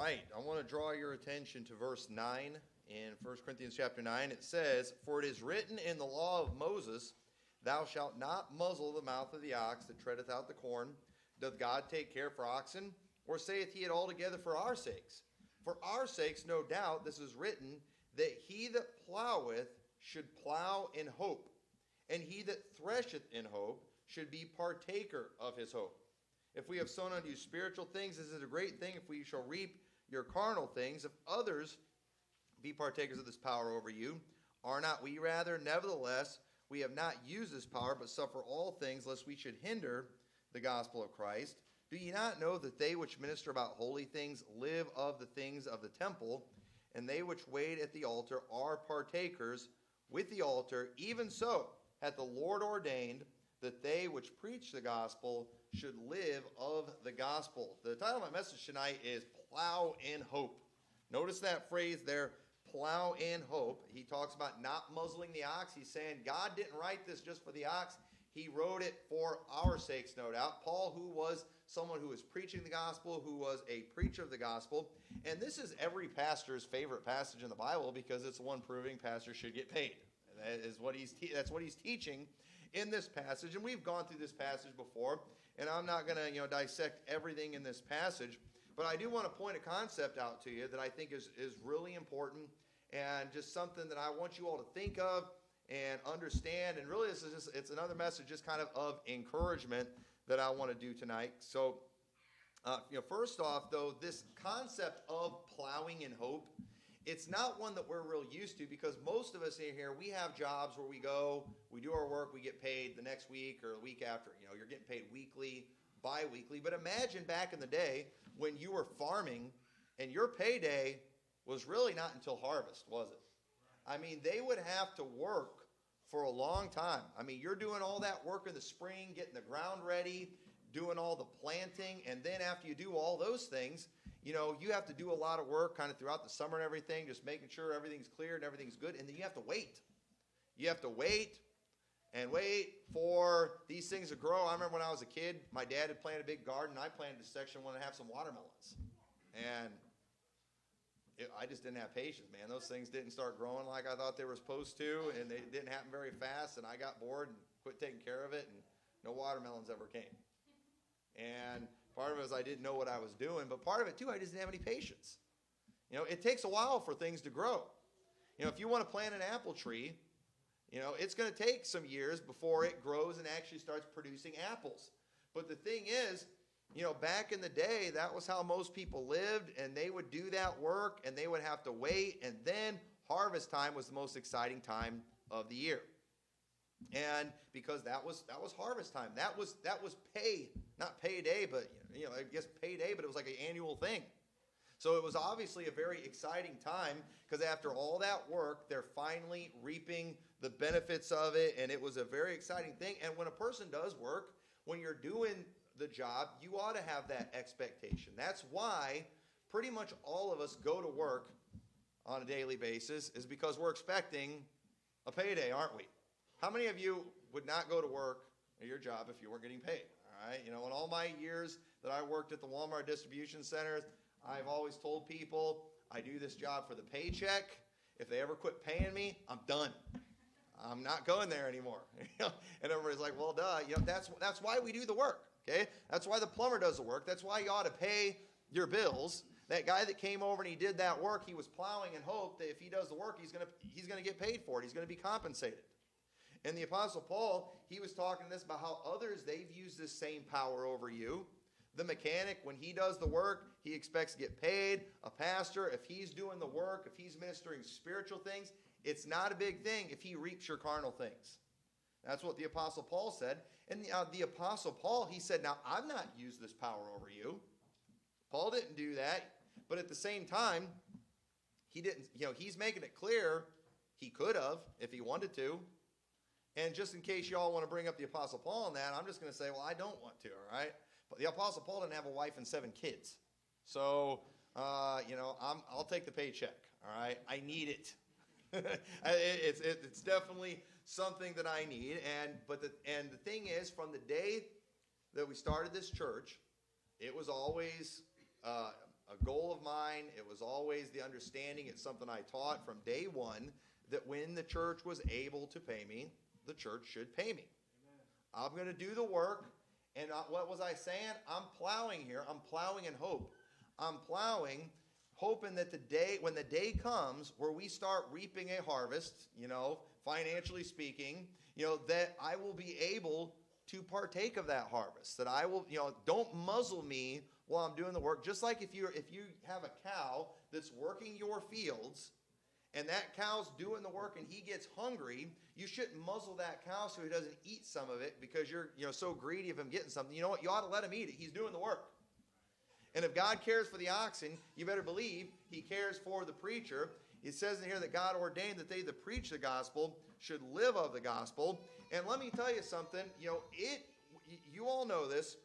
right, I want to draw your attention to verse 9 in 1 Corinthians chapter 9. It says, "For it is written in the law of Moses, Thou shalt not muzzle the mouth of the ox that treadeth out the corn. Doth God take care for oxen? Or saith he it altogether for our sakes? For our sakes, no doubt, this is written, that he that ploweth should plow in hope, and he that thresheth in hope should be partaker of his hope. If we have sown unto you spiritual things, this is a great thing if we shall reap your carnal things. If others be partakers of this power over you, are not we rather? Nevertheless, we have not used this power, but suffer all things, lest we should hinder the gospel of Christ. Do ye not know that they which minister about holy things live of the things of the temple, and they which wait at the altar are partakers with the altar? Even so hath the Lord ordained that they which preach the gospel should live of the gospel." The title of my message tonight is Plow in Hope. Notice that phrase there, plow in hope. He talks about not muzzling the ox. He's saying God didn't write this just for the ox. He wrote it for our sakes, no doubt. Paul, who was someone who was preaching the gospel, who was a preacher of the gospel. And this is every pastor's favorite passage in the Bible because it's the one proving pastors should get paid. That is what that's what he's teaching in this passage. And we've gone through this passage before, and I'm not going to dissect everything in this passage, but I do want to point a concept out to you that I think is really important and just something that I want you all to think of and understand. And really, it's another message just kind of encouragement that I want to do tonight. So, first off, though, this concept of plowing in hope, it's not one that we're real used to because most of us in here, we have jobs where we go, we do our work, we get paid the next week or the week after. You're getting paid weekly, bi-weekly. But imagine back in the day when you were farming and your payday was really not until harvest, was it? I mean, they would have to work for a long time. I mean, you're doing all that work in the spring, getting the ground ready, doing all the planting, and then after you do all those things, you have to do a lot of work kind of throughout the summer and everything, just making sure everything's clear and everything's good, and then you have to wait. You have to wait and wait for these things to grow. I remember when I was a kid, my dad had planted a big garden. I planted a section, wanted to have some watermelons, and I just didn't have patience, man. Those things didn't start growing like I thought they were supposed to, and they didn't happen very fast, and I got bored and quit taking care of it, and no watermelons ever came. And part of it was I didn't know what I was doing, but part of it, too, I just didn't have any patience. It takes a while for things to grow. If you want to plant an apple tree, it's going to take some years before it grows and actually starts producing apples. But the thing is, back in the day, that was how most people lived, and they would do that work, and they would have to wait, and then harvest time was the most exciting time of the year. And because that was harvest time. That was pay, not payday, but I guess payday, but it was like an annual thing. So it was obviously a very exciting time because after all that work, they're finally reaping the benefits of it, and it was a very exciting thing. And when a person does work, when you're doing the job, you ought to have that expectation. That's why pretty much all of us go to work on a daily basis, is because we're expecting a payday, aren't we? How many of you would not go to work at your job if you weren't getting paid? All right, in all my years that I worked at the Walmart distribution centers, I've always told people I do this job for the paycheck. If they ever quit paying me, I'm done. I'm not going there anymore. And everybody's like, well, duh. That's why we do the work. Okay, that's why the plumber does the work. That's why you ought to pay your bills. That guy that came over and he did that work, he was plowing and hoped that if he does the work, he's gonna get paid for it. He's gonna be compensated. And the Apostle Paul, he was talking to this about how others, they've used this same power over you. The mechanic, when he does the work, he expects to get paid. A pastor, if he's doing the work, if he's ministering spiritual things, it's not a big thing if he reaps your carnal things. That's what the Apostle Paul said. And the Apostle Paul, he said, now, I've not used this power over you. Paul didn't do that. But at the same time, he didn't, he's making it clear he could have if he wanted to. And just in case y'all want to bring up the Apostle Paul on that, I'm just going to say, well, I don't want to, all right? But the Apostle Paul didn't have a wife and 7 kids. So, I'll take the paycheck, all right? I need it. It's definitely something that I need. And the thing is, from the day that we started this church, it was always a goal of mine. It was always the understanding. It's something I taught from day one, that when the church was able to pay me, the church should pay me. Amen. I'm going to do the work. And what was I saying? I'm plowing here. I'm plowing in hope. I'm plowing, hoping that when the day comes where we start reaping a harvest, financially speaking, that I will be able to partake of that harvest. That I will, don't muzzle me while I'm doing the work. Just like if you have a cow that's working your fields, and that cow's doing the work and he gets hungry, you shouldn't muzzle that cow so he doesn't eat some of it because you're so greedy of him getting something. You know what? You ought to let him eat it. He's doing the work. And if God cares for the oxen, you better believe he cares for the preacher. It says in here that God ordained that they that preach the gospel should live of the gospel. And let me tell you something. You all know this,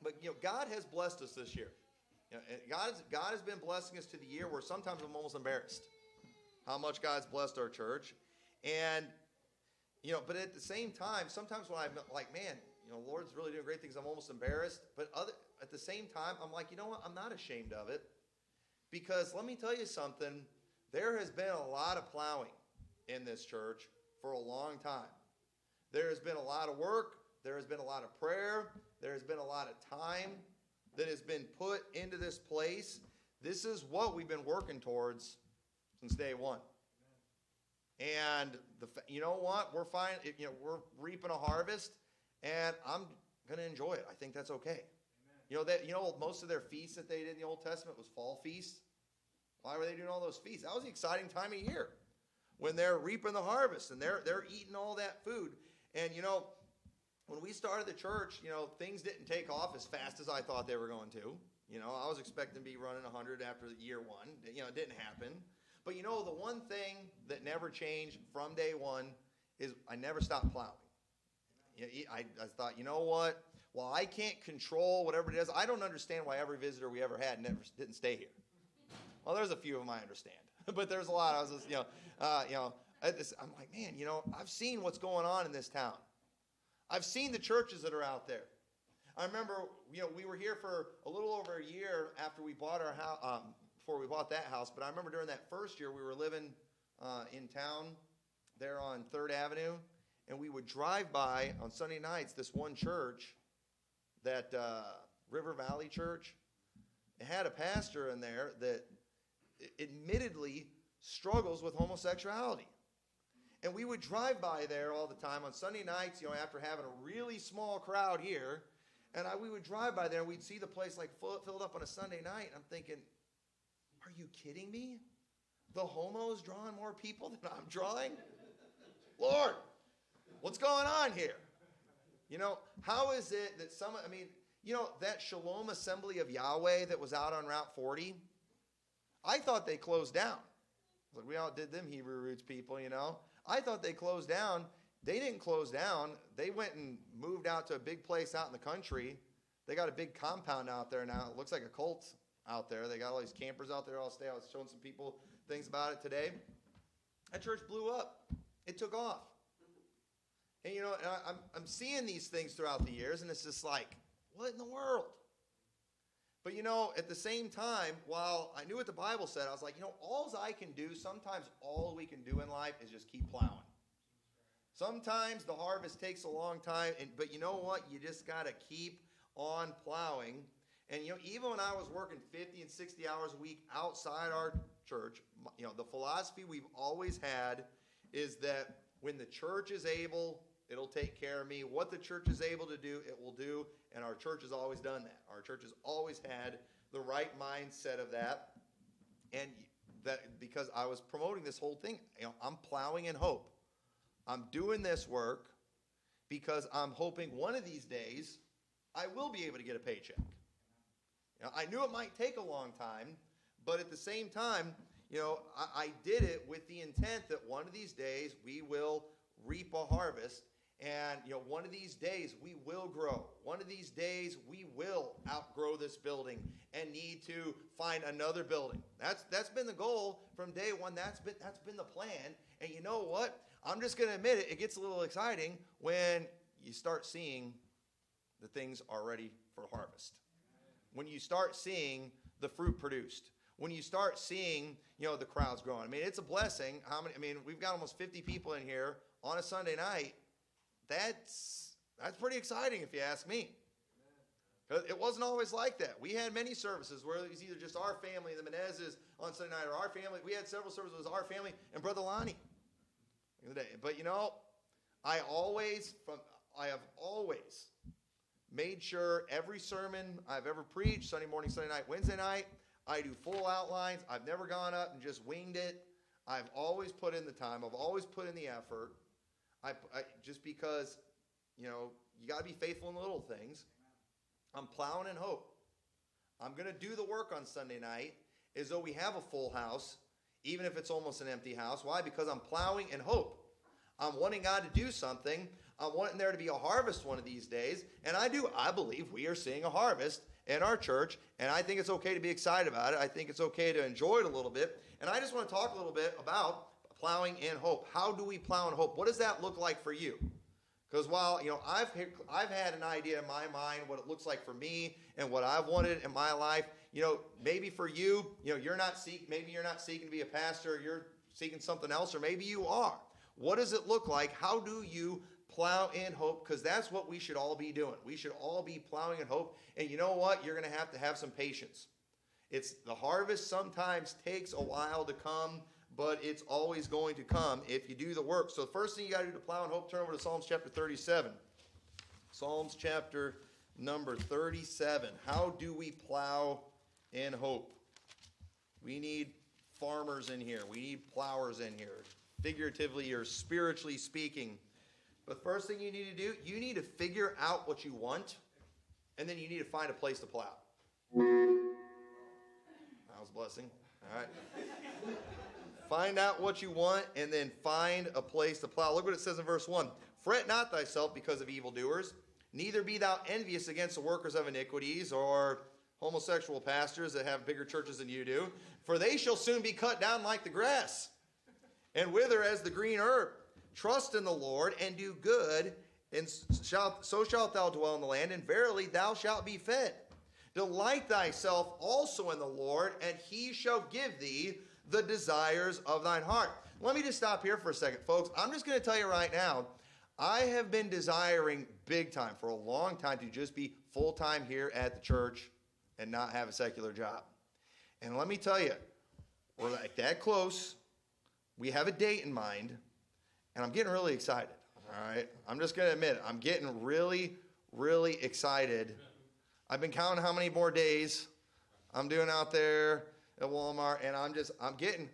but God has blessed us this year. God has been blessing us to the year where sometimes I'm almost embarrassed how much God's blessed our church. And, but at the same time, sometimes when I'm like, man, Lord's really doing great things, I'm almost embarrassed. But at the same time, I'm like, you know what? I'm not ashamed of it. Because let me tell you something. There has been a lot of plowing in this church for a long time. There has been a lot of work. There has been a lot of prayer. There has been a lot of time that has been put into this place. This is what we've been working towards since day one. And you know what? We're fine. We're reaping a harvest, and I'm going to enjoy it. I think that's okay. Most of their feasts that they did in the Old Testament was fall feasts. Why were they doing all those feasts? That was the exciting time of year when they're reaping the harvest and they're eating all that food. And when we started the church, things didn't take off as fast as I thought they were going to. I was expecting to be running 100 after year one. It didn't happen. But the one thing that never changed from day one is I never stopped plowing. I thought, you know what? While I can't control whatever it is, I don't understand why every visitor we ever had didn't stay here. Well, there's a few of them I understand, but there's a lot. I was just, I'm like, man, I've seen what's going on in this town. I've seen the churches that are out there. I remember, we were here for a little over a year after we bought our house. Before we bought that house, but I remember during that first year we were living in town there on 3rd Avenue, and we would drive by on Sunday nights this one church, that River Valley Church. It had a pastor in there that admittedly struggles with homosexuality. And we would drive by there all the time on Sunday nights, after having a really small crowd here, and we would drive by there and we'd see the place like filled up on a Sunday night, and I'm thinking, are you kidding me? The homo's drawing more people than I'm drawing? Lord, what's going on here? How is it that that Shalom Assembly of Yahweh that was out on Route 40, I thought they closed down. We outdid them Hebrew roots people, I thought they closed down. They didn't close down. They went and moved out to a big place out in the country. They got a big compound out there now. It looks like a cult out there. They got all these campers out there all stay. I was showing some people things about it today. That church blew up. It took off. And I'm seeing these things throughout the years, and it's just like, what in the world? But at the same time, while I knew what the Bible said, I was like, all I can do, sometimes all we can do in life is just keep plowing. Sometimes the harvest takes a long time, but you know what? You just got to keep on plowing. And, even when I was working 50 and 60 hours a week outside our church, the philosophy we've always had is that when the church is able, it'll take care of me. What the church is able to do, it will do. And our church has always done that. Our church has always had the right mindset of that. And that because I was promoting this whole thing, I'm plowing in hope. I'm doing this work because I'm hoping one of these days I will be able to get a paycheck. I knew it might take a long time, but at the same time, I did it with the intent that one of these days we will reap a harvest, and one of these days we will grow. One of these days we will outgrow this building and need to find another building. That's been the goal from day one. That's been the plan. And you know what? I'm just going to admit it. It gets a little exciting when you start seeing the things are ready for harvest. When you start seeing the fruit produced. when you start seeing, the crowds growing. I mean, it's a blessing. We've got almost 50 people in here on a Sunday night. That's pretty exciting if you ask me. It wasn't always like that. We had many services where it was either just our family, the Menezes on Sunday night, or our family. We had several services. It was our family and Brother Lonnie. But I have always made sure every sermon I've ever preached, Sunday morning, Sunday night, Wednesday night, I do full outlines. I've never gone up and just winged it. I've always put in the time. I've always put in the effort. Just because, you got to be faithful in the little things. I'm plowing in hope. I'm going to do the work on Sunday night as though we have a full house, even if it's almost an empty house. Why? Because I'm plowing in hope. I'm wanting God to do something. I'm wanting there to be a harvest one of these days. And I believe we are seeing a harvest in our church, and I think it's okay to be excited about it. I think it's okay to enjoy it a little bit. And I just want to talk a little bit about plowing in hope. How do we plow in hope? What does that look like for you? Because while, I've had an idea in my mind what it looks like for me and what I've wanted in my life, maybe for you, maybe you're not seeking to be a pastor, you're seeking something else, or maybe you are. What does it look like? How do you plow in hope? Because that's what we should all be doing. We should all be plowing in hope. And you know what? You're going to have some patience. The harvest sometimes takes a while to come, but it's always going to come if you do the work. So the first thing you got to do to plow in hope, turn over to Psalms chapter 37. Psalms chapter number 37. How do we plow in hope? We need farmers in here. We need plowers in here, figuratively or spiritually speaking. But the first thing you need to do, you need to figure out what you want, and then you need to find a place to plow. That was a blessing. All right. Find out what you want, and then find a place to plow. Look what it says in verse 1. Fret not thyself because of evildoers, neither be thou envious against the workers of iniquities, or homosexual pastors that have bigger churches than you do. For they shall soon be cut down like the grass, and wither as the green herb. Trust in the Lord, and do good, and so shalt thou dwell in the land, and verily thou shalt be fed. Delight thyself also in the Lord, and he shall give thee the desires of thine heart. Let me just stop here for a second, folks. I'm just going to tell you right now, I have been desiring big time for a long time to just be full-time here at the church and not have a secular job. And let me tell you, we're like that close. We have a date in mind, and I'm getting really excited. All right? I'm just going to admit it. I'm getting really, really excited. I've been counting how many more days I'm doing out there at Walmart, and I'm getting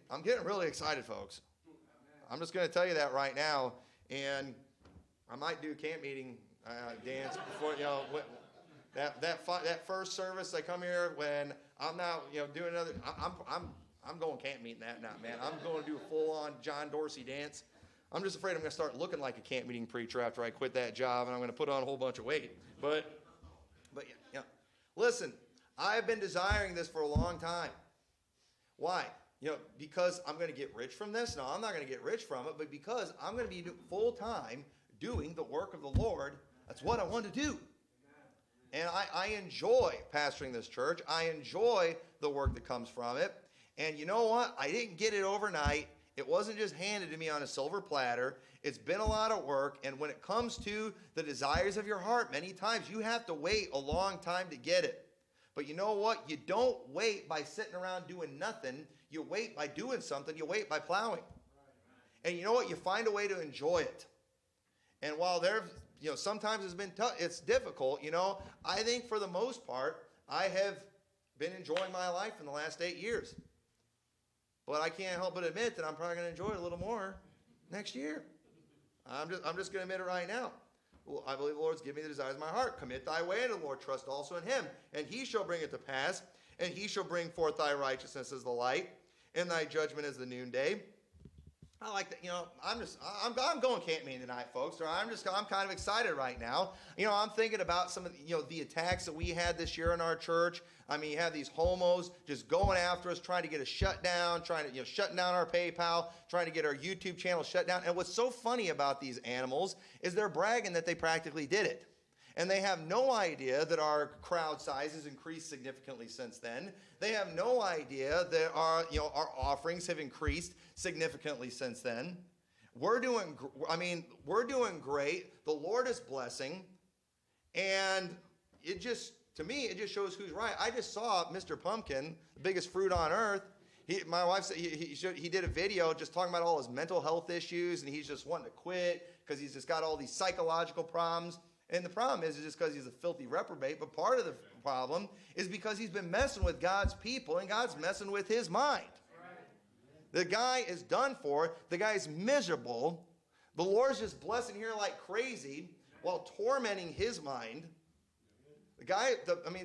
really excited, folks. I'm just going to tell you that right now, and I might do a camp meeting dance before that first service I come here when I'm now doing another. I'm going camp meeting that night, man. I'm going to do a full-on John Dorsey dance. I'm just afraid I'm going to start looking like a camp meeting preacher after I quit that job, and I'm going to put on a whole bunch of weight. But listen, I've been desiring this for a long time. Why? Because I'm going to get rich from this? No, I'm not going to get rich from it, but because I'm going to be full-time doing the work of the Lord. That's what I want to do. And I enjoy pastoring this church. I enjoy the work that comes from it. And you know what? I didn't get it overnight. It wasn't just handed to me on a silver platter. It's been a lot of work. And when it comes to the desires of your heart, many times you have to wait a long time to get it. But you know what? You don't wait by sitting around doing nothing. You wait by doing something. You wait by plowing. And you know what? You find a way to enjoy it. And while sometimes it's been tough, it's difficult, I think for the most part, I have been enjoying my life in the last 8 years. But I can't help but admit that I'm probably going to enjoy it a little more next year. I'm just going to admit it right now. Well, I believe the Lord's given me the desires of my heart. Commit thy way unto the Lord. Trust also in him. And he shall bring it to pass. And he shall bring forth thy righteousness as the light, and thy judgment as the noonday. I like that. I'm going camp meeting tonight, folks. I'm kind of excited right now. I'm thinking about some of the attacks that we had this year in our church. I mean, you have these homos just going after us, trying to get us shut down, shutting down our PayPal, trying to get our YouTube channel shut down. And what's so funny about these animals is they're bragging that they practically did it. And they have no idea that our crowd size has increased significantly since then. They have no idea that our offerings have increased significantly since then. We're doing great. The Lord is blessing. And to me, it just shows who's right. I just saw Mr. Pumpkin, the biggest fruit on earth. My wife said he did a video just talking about all his mental health issues, and he's just wanting to quit because he's just got all these psychological problems. And the problem is just because he's a filthy reprobate, but part of the problem is because he's been messing with God's people, and God's messing with his mind. The guy is done for. The guy's miserable. The Lord's just blessing here like crazy while tormenting his mind.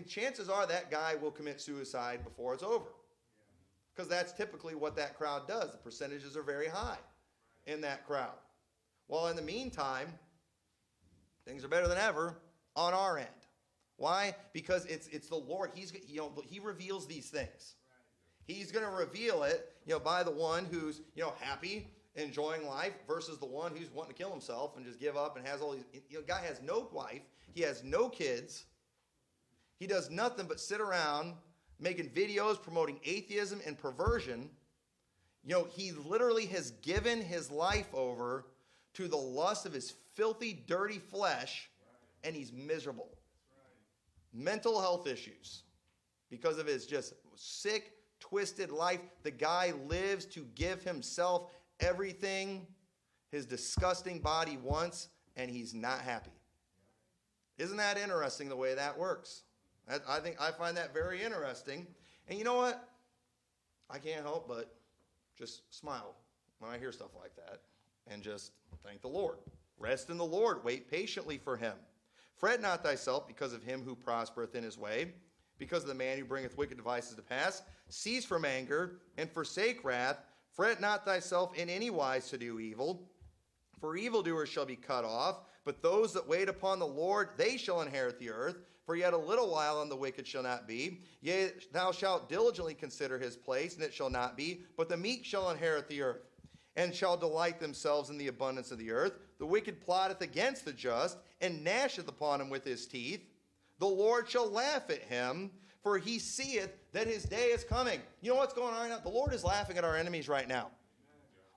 Chances are that guy will commit suicide before it's over. Because that's typically what that crowd does. The percentages are very high in that crowd. Well, in the meantime, things are better than ever on our end. Why? Because it's the Lord. He reveals these things. He's going to reveal it, by the one who's, happy, enjoying life, versus the one who's wanting to kill himself and just give up and has all these. Guy has no wife. He has no kids. He does nothing but sit around making videos promoting atheism and perversion. He literally has given his life over to the lust of his filthy, dirty flesh, and he's miserable. Mental health issues because of his just sick, twisted life. The guy lives to give himself everything his disgusting body wants, and he's not happy. Isn't that interesting the way that works? I find that very interesting. And you know what? I can't help but just smile when I hear stuff like that and just thank the Lord. Rest in the Lord. Wait patiently for him. Fret not thyself because of him who prospereth in his way, because of the man who bringeth wicked devices to pass. Cease from anger and forsake wrath. Fret not thyself in any wise to do evil, for evildoers shall be cut off. But those that wait upon the Lord, they shall inherit the earth. For yet a little while, and the wicked shall not be. Yea, thou shalt diligently consider his place, and it shall not be. But the meek shall inherit the earth, and shall delight themselves in the abundance of the earth. The wicked plotteth against the just, and gnasheth upon him with his teeth. The Lord shall laugh at him, for he seeth that his day is coming. You know what's going on right now? The Lord is laughing at our enemies right now.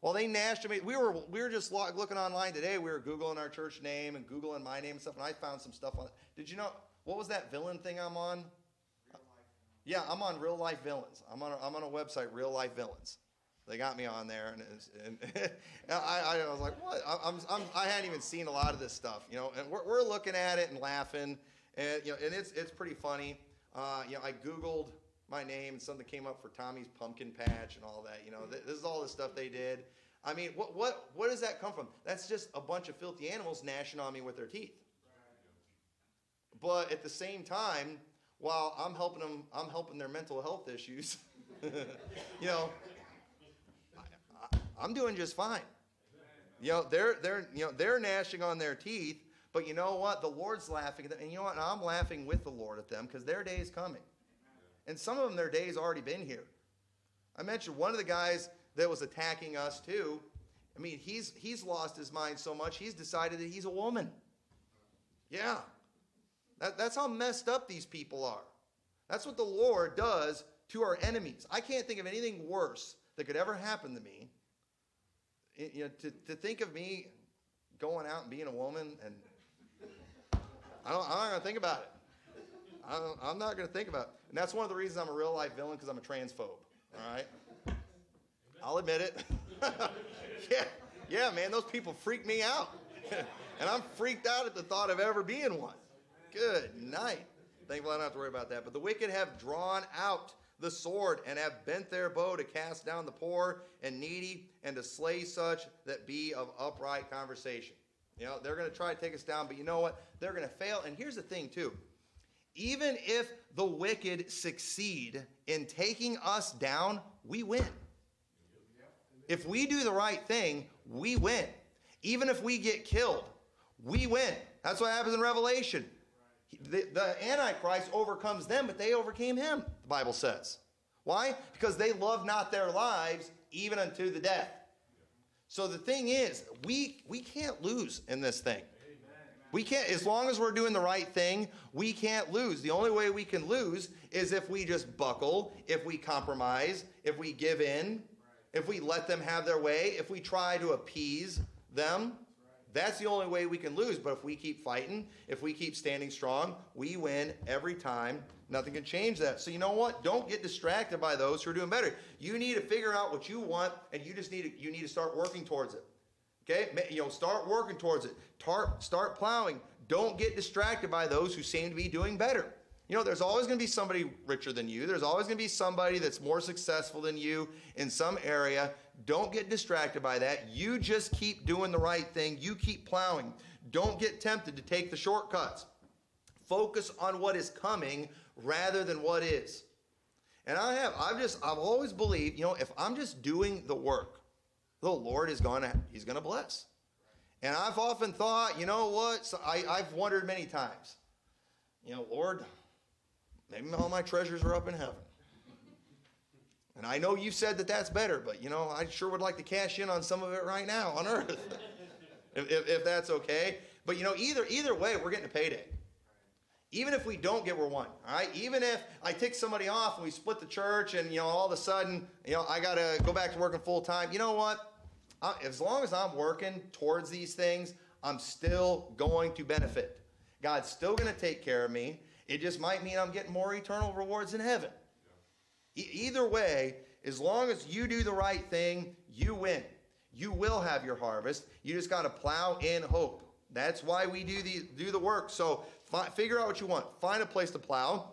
Well, they gnashed him. We were just looking online today. We were Googling our church name and Googling my name and stuff, and I found some stuff on it. Did you know, what was that villain thing I'm on? Yeah, I'm on Real Life Villains. I'm on a website, Real Life Villains. They got me on there, and I was like, what? I hadn't even seen a lot of this stuff, and we're looking at it and laughing, and and it's pretty funny. I Googled my name, and something came up for Tommy's Pumpkin Patch and all that. This is all the stuff they did. I mean, what does that come from? That's just a bunch of filthy animals gnashing on me with their teeth. But at the same time, while I'm helping their mental health issues. I'm doing just fine. They're gnashing on their teeth, but you know what? The Lord's laughing at them, and you know what? And I'm laughing with the Lord at them because their day is coming. And some of them, their day's already been here. I mentioned one of the guys that was attacking us too. I mean, he's lost his mind so much, he's decided that he's a woman. Yeah. That's how messed up these people are. That's what the Lord does to our enemies. I can't think of anything worse that could ever happen to me. To think of me going out and being a woman, and I'm not going to think about it. I'm not going to think about it. And that's one of the reasons I'm a real life villain, because I'm a transphobe. All right? I'll admit it. Yeah, man, those people freak me out. And I'm freaked out at the thought of ever being one. Good night. Thankfully, I don't have to worry about that. But the wicked have drawn out the sword and have bent their bow to cast down the poor and needy and to slay such that be of upright conversation. They're going to try to take us down, but you know what? They're going to fail. And here's the thing, too. Even if the wicked succeed in taking us down, we win. If we do the right thing, we win. Even if we get killed, we win. That's what happens in Revelation. The Antichrist overcomes them, but they overcame him, the Bible says. Why? Because they love not their lives even unto the death. So the thing is, we can't lose in this thing. We can't, as long as we're doing the right thing, we can't lose. The only way we can lose is if we just buckle, if we compromise, if we give in, if we let them have their way, if we try to appease them. That's the only way we can lose. But if we keep fighting, if we keep standing strong, we win every time. Nothing can change that. So you know what? Don't get distracted by those who are doing better. You need to figure out what you want, and you need to start working towards it. Okay? Start working towards it. Start plowing. Don't get distracted by those who seem to be doing better. There's always going to be somebody richer than you. There's always going to be somebody that's more successful than you in some area. Don't get distracted by that. You just keep doing the right thing. You keep plowing. Don't get tempted to take the shortcuts. Focus on what is coming rather than what is. And I've always believed, if I'm just doing the work, the Lord He's going to bless. And I've often thought, so I've wondered many times, Lord, maybe all my treasures are up in heaven. And I know you've said that that's better, but, I sure would like to cash in on some of it right now on earth, if that's okay. But, either way, we're getting a payday. Even if we don't get where we're one, all right? Even if I tick somebody off and we split the church and, all of a sudden, I got to go back to working full time. You know what? As long as I'm working towards these things, I'm still going to benefit. God's still going to take care of me. It just might mean I'm getting more eternal rewards in heaven. Either way, as long as you do the right thing, you win. You will have your harvest. You just got to plow in hope. That's why we do the work. So figure out what you want. Find a place to plow,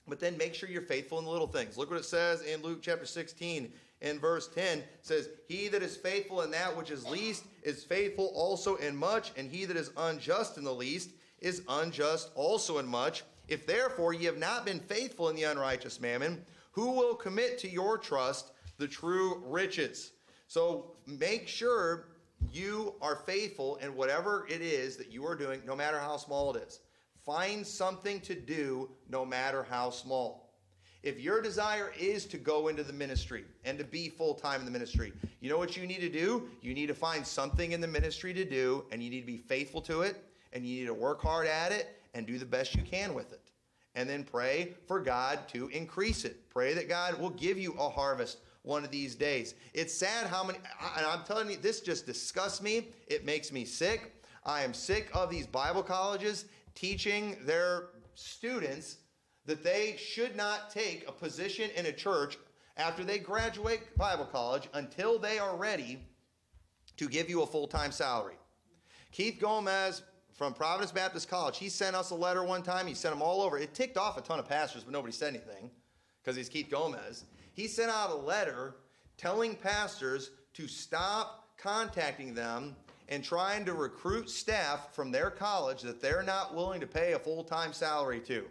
but then make sure you're faithful in the little things. Look what it says in Luke chapter 16 and verse 10. It says, "He that is faithful in that which is least is faithful also in much, and he that is unjust in the least is unjust also in much. If therefore ye have not been faithful in the unrighteous mammon, who will commit to your trust the true riches?" So make sure you are faithful in whatever it is that you are doing, no matter how small it is. Find something to do, no matter how small. If your desire is to go into the ministry and to be full-time in the ministry, you know what you need to do? You need to find something in the ministry to do, and you need to be faithful to it, and you need to work hard at it and do the best you can with it. And then pray for God to increase it. Pray that God will give you a harvest one of these days. It's sad how many, and I'm telling you, this just disgusts me. It makes me sick. I am sick of these Bible colleges teaching their students that they should not take a position in a church after they graduate Bible college until they are ready to give you a full-time salary. Keith Gomez from Providence Baptist College, he sent us a letter one time. He sent them all over. It ticked off a ton of pastors, but nobody said anything because he's Keith Gomez. He sent out a letter telling pastors to stop contacting them and trying to recruit staff from their college that they're not willing to pay a full-time salary to.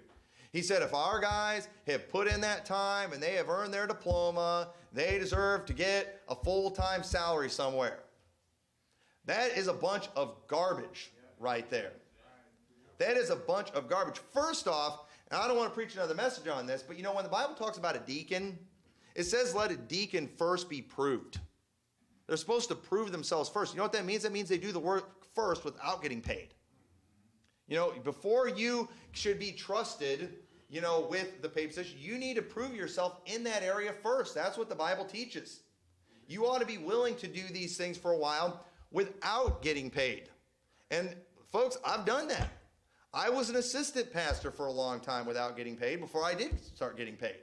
He said, if our guys have put in that time and they have earned their diploma, they deserve to get a full-time salary somewhere. That is a bunch of garbage right there. That is a bunch of garbage. First off, and I don't want to preach another message on this, but when the Bible talks about a deacon, it says let a deacon first be proved. They're supposed to prove themselves first. You know what that means? That means they do the work first without getting paid. Before you should be trusted, with the paid position, you need to prove yourself in that area first. That's what the Bible teaches. You ought to be willing to do these things for a while without getting paid. And folks, I've done that. I was an assistant pastor for a long time without getting paid before I did start getting paid.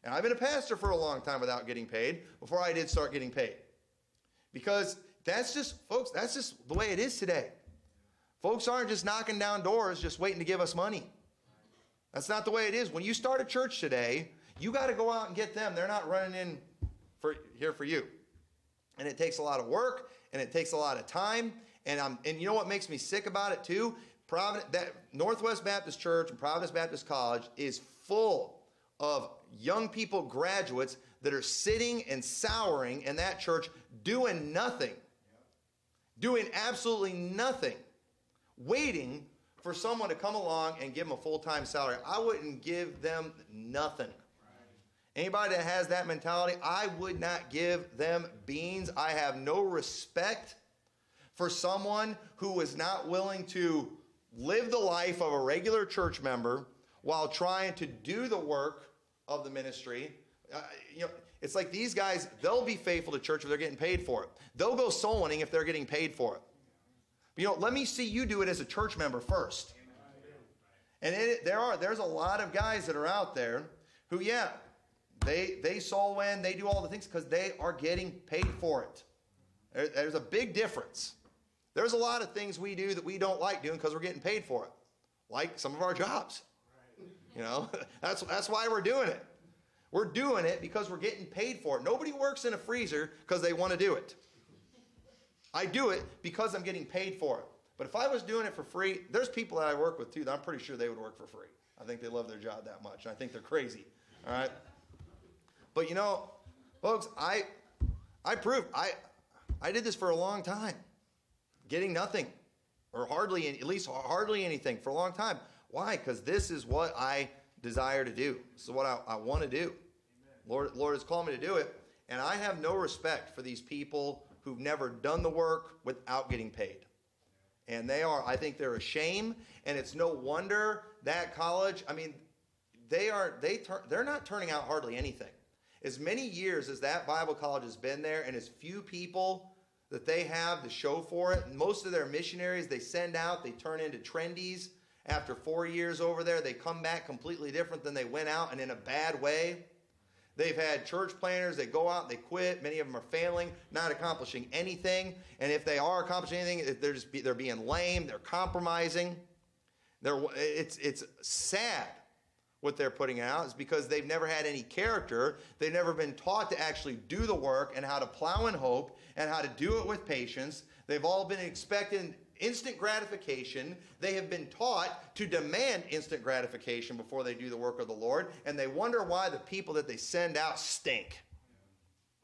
And I've been a pastor for a long time without getting paid before I did start getting paid. Because that's just the way it is today. Folks aren't just knocking down doors just waiting to give us money. That's not the way it is. When you start a church today, you got to go out and get them. They're not running in here for you. And it takes a lot of work, and it takes a lot of time. And you know what makes me sick about it too? That Northwest Baptist Church and Providence Baptist College is full of young people, graduates, that are sitting and souring in that church doing nothing. Doing absolutely nothing. Waiting for someone to come along and give them a full-time salary. I wouldn't give them nothing. Anybody that has that mentality, I would not give them beans. I have no respect for someone who is not willing to live the life of a regular church member while trying to do the work of the ministry. It's like these guys, they'll be faithful to church if they're getting paid for it. They'll go soul winning if they're getting paid for it. But, let me see you do it as a church member first. And there's a lot of guys that are out there who, they soul win, they do all the things because they are getting paid for it. There's a big difference. There's a lot of things we do that we don't like doing because we're getting paid for it, like some of our jobs. That's why we're doing it. We're doing it because we're getting paid for it. Nobody works in a freezer because they want to do it. I do it because I'm getting paid for it. But if I was doing it for free, there's people that I work with too that I'm pretty sure they would work for free. I think they love their job that much. I think they're crazy. All right. But folks, I did this for a long time, getting nothing, or hardly anything for a long time. Why? Because this is what I desire to do. This is what I want to do. Lord has called me to do it, and I have no respect for these people who've never done the work without getting paid. And I think they're a shame, and it's no wonder that college, they're not turning out hardly anything. As many years as that Bible college has been there, and as few people that they have to show for it, and most of their missionaries they send out, they turn into trendies. After 4 years over there, they come back completely different than they went out, and in a bad way. They've had church planners, they go out, they quit. Many of them are failing, not accomplishing anything. And if they are accomplishing anything, they're being lame, they're compromising. It's sad what they're putting out is because they've never had any character. They've never been taught to actually do the work and how to plow in hope and how to do it with patience. They've all been expecting instant gratification. They have been taught to demand instant gratification before they do the work of the Lord, and they wonder why the people that they send out stink.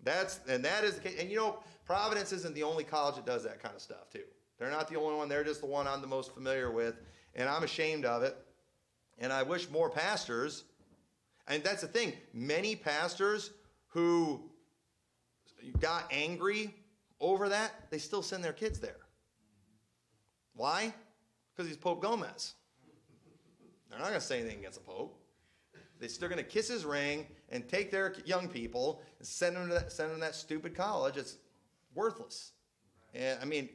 That is the case. And Providence isn't the only college that does that kind of stuff too. They're not the only one. They're just the one I'm the most familiar with, and I'm ashamed of it. And I wish more pastors, and that's the thing, many pastors who got angry over that, they still send their kids there. Why? Because he's Pope Gomez. They're not going to say anything against the Pope. They're still going to kiss his ring and take their young people and send them to that stupid college. It's worthless. And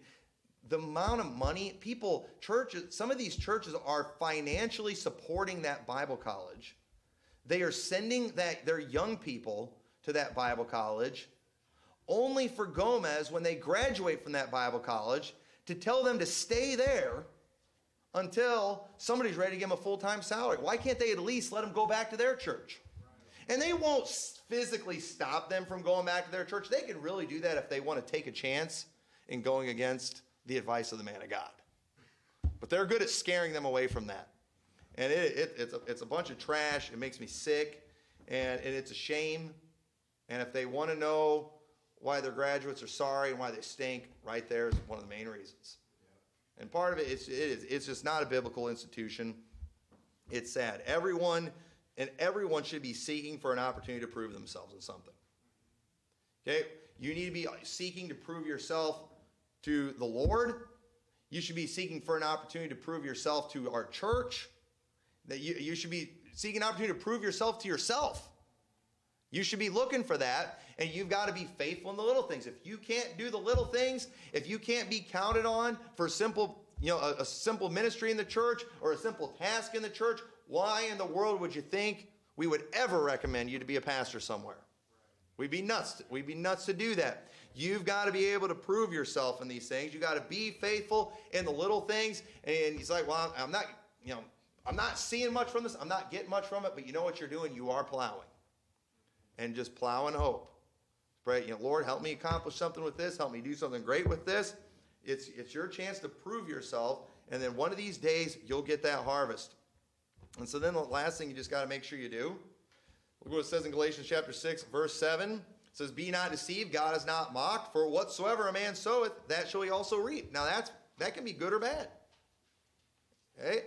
the amount of money churches, some of these churches are financially supporting that Bible college. They are sending their young people to that Bible college only for Gomez, when they graduate from that Bible college, to tell them to stay there until somebody's ready to give them a full-time salary. Why can't they at least let them go back to their church? And they won't physically stop them from going back to their church. They can really do that if they want to take a chance in going against the advice of the man of God. But they're good at scaring them away from that. And it's a bunch of trash. It makes me sick, and it's a shame. And if they want to know why their graduates are sorry and why they stink, right there is one of the main reasons. And part of it's just not a biblical institution. It's sad. Everyone should be seeking for an opportunity to prove themselves in something. Okay? You need to be seeking to prove yourself to the Lord. You should be seeking for an opportunity to prove yourself to our church. That you should be seeking an opportunity to prove yourself to yourself. You should be looking for that, and you've got to be faithful in the little things. If you can't do the little things, if you can't be counted on for a simple ministry in the church or a simple task in the church, why in the world would you think we would ever recommend you to be a pastor somewhere? We'd be nuts. We'd be nuts to do that. You've got to be able to prove yourself in these things. You've got to be faithful in the little things. And he's like, well, I'm not seeing much from this. I'm not getting much from it, but you know what you're doing? You are plowing. And just plow and hope. Pray, Lord, help me accomplish something with this. Help me do something great with this. It's your chance to prove yourself, and then one of these days you'll get that harvest. And so then the last thing you just got to make sure you do. Look what it says in Galatians chapter 6, verse 7. It says, be not deceived, God is not mocked, for whatsoever a man soweth, that shall he also reap. Now that can be good or bad. Okay?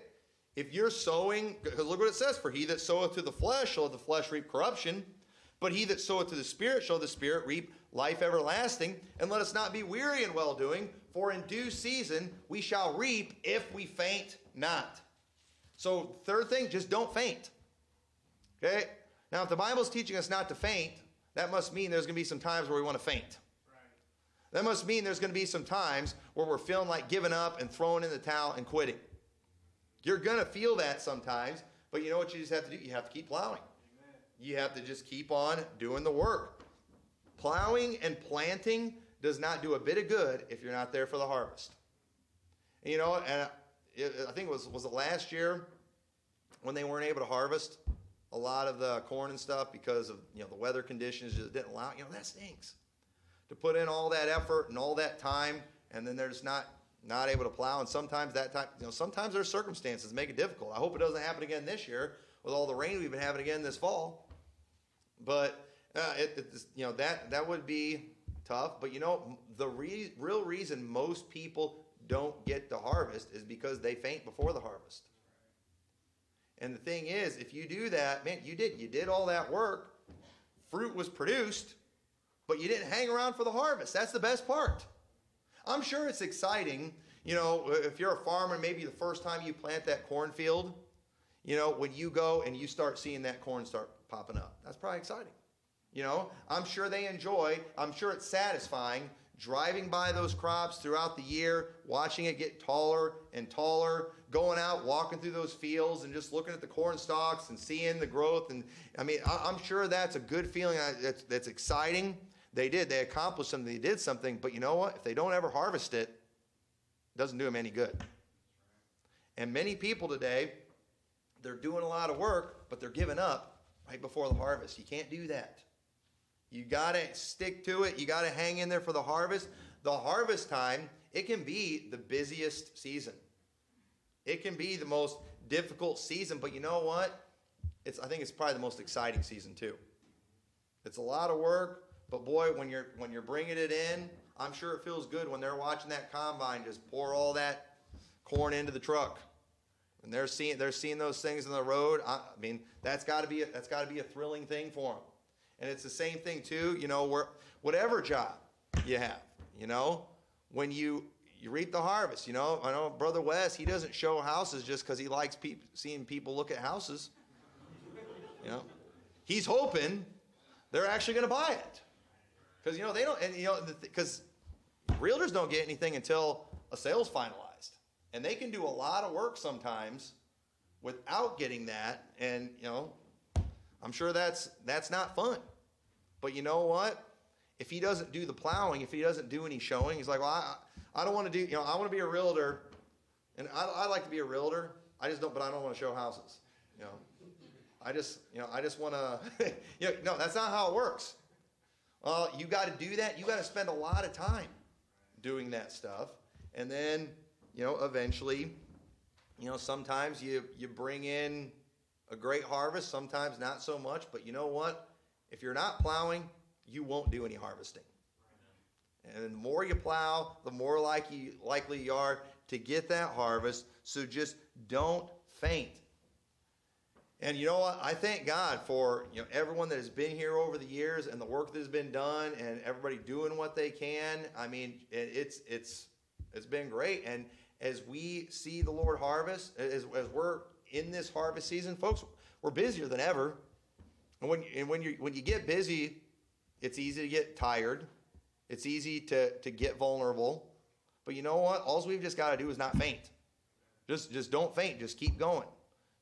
If you're sowing, because look what it says, for he that soweth to the flesh shall of the flesh reap corruption. But he that soweth to the Spirit shall the Spirit reap life everlasting. And let us not be weary in well-doing, for in due season we shall reap if we faint not. So third thing, just don't faint. Okay? Now, if the Bible's teaching us not to faint, that must mean there's going to be some times where we want to faint. That must mean there's going to be some times where we're feeling like giving up and throwing in the towel and quitting. You're going to feel that sometimes, but you know what you just have to do? You have to keep plowing. Amen. You have to just keep on doing the work. Plowing and planting does not do a bit of good if you're not there for the harvest. And, you know, and I think was it last year when they weren't able to harvest a lot of the corn and stuff because of, you know, the weather conditions just didn't allow. You know, that stinks. To put in all that effort and all that time, and then they're just not able to plow. And sometimes that time, you know, sometimes their circumstances make it difficult. I hope it doesn't happen again this year with all the rain we've been having again this fall. But you know, that would be tough. But you know, the real reason most people don't get to harvest is because they faint before the harvest. And the thing is, if you do that, man, you did all that work. Fruit was produced. But you didn't hang around for the harvest. That's the best part. I'm sure it's exciting, you know, if you're a farmer, maybe the first time you plant that cornfield, you know, when you go and you start seeing that corn start popping up. That's probably exciting. You know, I'm sure they enjoy, I'm sure it's satisfying driving by those crops throughout the year, watching it get taller and taller, going out, walking through those fields and just looking at the corn stalks and seeing the growth. And I mean, I'm sure that's a good feeling. That's exciting. They accomplished something, they did something, but you know what? If they don't ever harvest it, it doesn't do them any good. And many people today, they're doing a lot of work, but they're giving up right before the harvest. You can't do that. You got to stick to it. You got to hang in there for the harvest. The harvest time, it can be the busiest season. It can be the most difficult season, but you know what? I think it's probably the most exciting season too. It's a lot of work. But boy, when you're bringing it in, I'm sure it feels good when they're watching that combine just pour all that corn into the truck, and they're seeing those things on the road. I mean, that's got to be a thrilling thing for them. And it's the same thing too, you know, whatever job you have, you know, when you reap the harvest. You know, I know Brother Wes, he doesn't show houses just because he likes seeing people look at houses. You know, he's hoping they're actually going to buy it. Because, you know, they don't, and, you know, because realtors don't get anything until a sale's finalized. And they can do a lot of work sometimes without getting that. And, you know, I'm sure that's not fun. But you know what? If he doesn't do the plowing, if he doesn't do any showing, he's like, well, I don't want to do, you know, I want to be a realtor. And I like to be a realtor. But I don't want to show houses. You know, I just want to, you know, no, that's not how it works. Well, you got to do that. You got to spend a lot of time doing that stuff. And then, you know, eventually, you know, sometimes you bring in a great harvest, sometimes not so much. But you know what? If you're not plowing, you won't do any harvesting. And the more you plow, the more likely you are to get that harvest. So just don't faint. And you know what? I thank God for, you know, everyone that has been here over the years and the work that has been done and everybody doing what they can. I mean, it's been great. And as we see the Lord harvest, as we're in this harvest season, folks, we're busier than ever. And when you get busy, it's easy to get tired. It's easy to get vulnerable. But you know what? All we've just got to do is not faint. Just don't faint. Just keep going.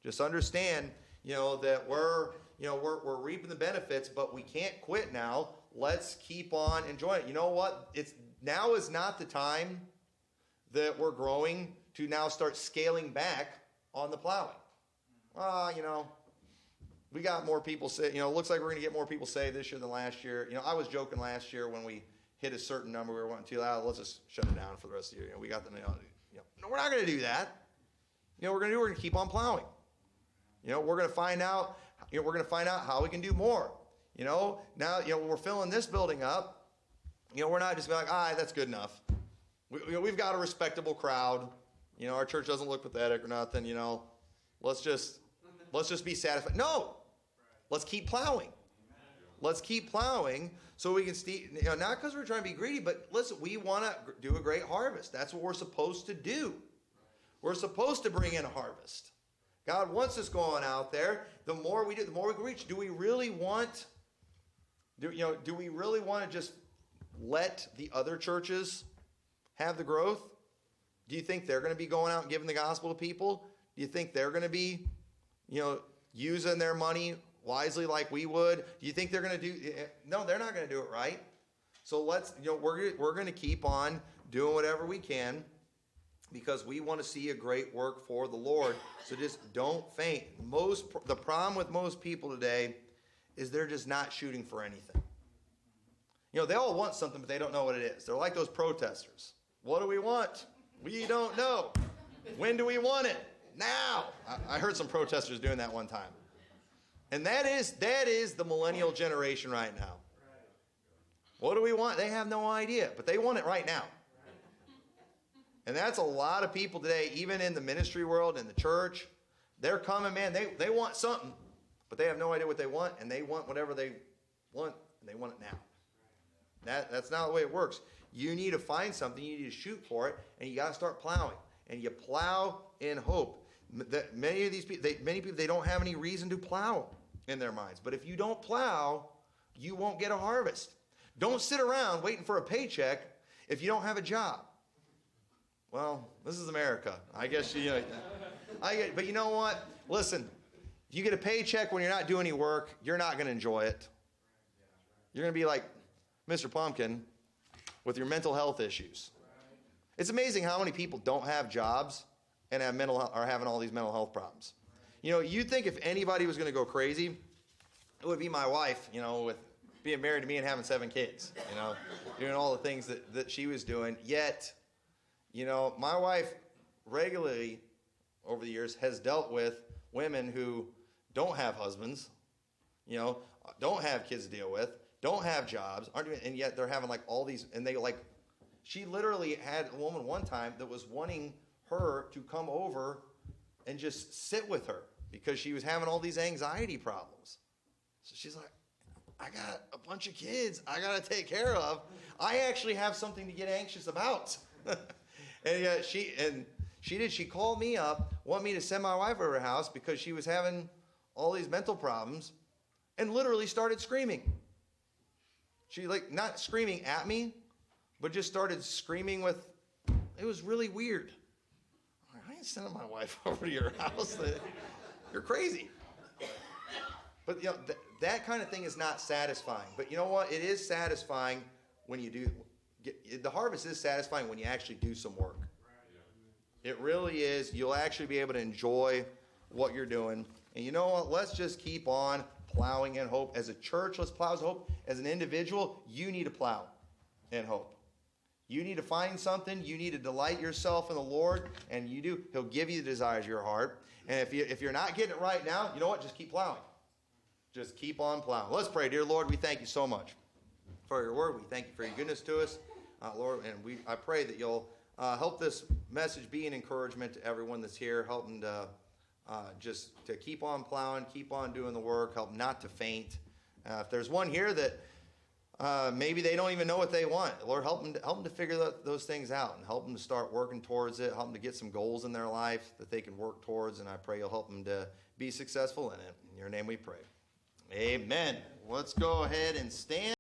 Just understand, you know, that we're reaping the benefits, but we can't quit now. Let's keep on enjoying it. You know what? Now is not the time that we're growing to now start scaling back on the plowing. You know, we got more people say, you know, it looks like we're going to get more people say this year than last year. You know, I was joking last year when we hit a certain number, we were wanting to, let's just shut it down for the rest of the year. You know, we got the, you know, no, we're not going to do that. You know, we're going to keep on plowing. You know, we're going to find out how we can do more. You know, now, you know, we're filling this building up. You know, we're not just like, that's good enough. We've got a respectable crowd. You know, our church doesn't look pathetic or nothing. You know, let's just be satisfied. No, let's keep plowing. Let's keep plowing so we can not because we're trying to be greedy, but listen, we want to do a great harvest. That's what we're supposed to do. We're supposed to bring in a harvest. God wants us going out there. The more we do, the more we can reach. Do we really want to just let the other churches have the growth? Do you think they're going to be going out and giving the gospel to people? Do you think they're going to be, using their money wisely like we would? Do you think they're going to do? No, they're not going to do it right. So we're going to keep on doing whatever we can because we want to see a great work for the Lord. So just don't faint. The problem with most people today is they're just not shooting for anything. They all want something, but they don't know what it is. They're like those protesters. What do we want? We don't know. When do we want it? Now. I heard some protesters doing that one time. And that is the millennial generation right now. What do we want? They have no idea, but they want it right now. And that's a lot of people today, even in the ministry world, in the church. They're coming, man, they want something, but they have no idea what they want, and they want whatever they want, and they want it now. That's not the way it works. You need to find something, you need to shoot for it, and you got to start plowing. And you plow in hope. Many people, they don't have any reason to plow in their minds. But if you don't plow, you won't get a harvest. Don't sit around waiting for a paycheck if you don't have a job. Well, this is America. I guess but you know what? Listen, if you get a paycheck when you're not doing any work, you're not going to enjoy it. You're going to be like Mr. Pumpkin with your mental health issues. It's amazing how many people don't have jobs and are having all these mental health problems. You'd think if anybody was going to go crazy, it would be my wife, with being married to me and having 7 kids, doing all the things that she was doing. Yet, my wife regularly over the years has dealt with women who don't have husbands, don't have kids to deal with, don't have jobs, and yet they're having all these, and she literally had a woman one time that was wanting her to come over and just sit with her because she was having all these anxiety problems. So she's like, I got a bunch of kids I got to take care of. I actually have something to get anxious about. And she called me up, wanted me to send my wife over her house because she was having all these mental problems and literally started screaming. She not screaming at me, but just started screaming it was really weird. I ain't sending my wife over to your house. You're crazy. But that kind of thing is not satisfying. But you know what? It is satisfying when you do. The harvest is satisfying when you actually do some work. It really is. You'll actually be able to enjoy what you're doing. And you know what? Let's just keep on plowing in hope. As a church, let's plow in hope. As an individual, you need to plow in hope. You need to find something. You need to delight yourself in the Lord, and you do. He'll give you the desires of your heart. And if you're not getting it right now, you know what? Just keep plowing. Just keep on plowing. Let's pray. Dear Lord, we thank you so much for your word. We thank you for your goodness to us, Lord. And I pray that you'll help this message be an encouragement to everyone that's here. Help them just to keep on plowing, keep on doing the work. Help not to faint. If there's one here that maybe they don't even know what they want, Lord, help them to figure those things out and help them to start working towards it. Help them to get some goals in their life that they can work towards. And I pray you'll help them to be successful in it. In your name we pray. Amen. Let's go ahead and stand.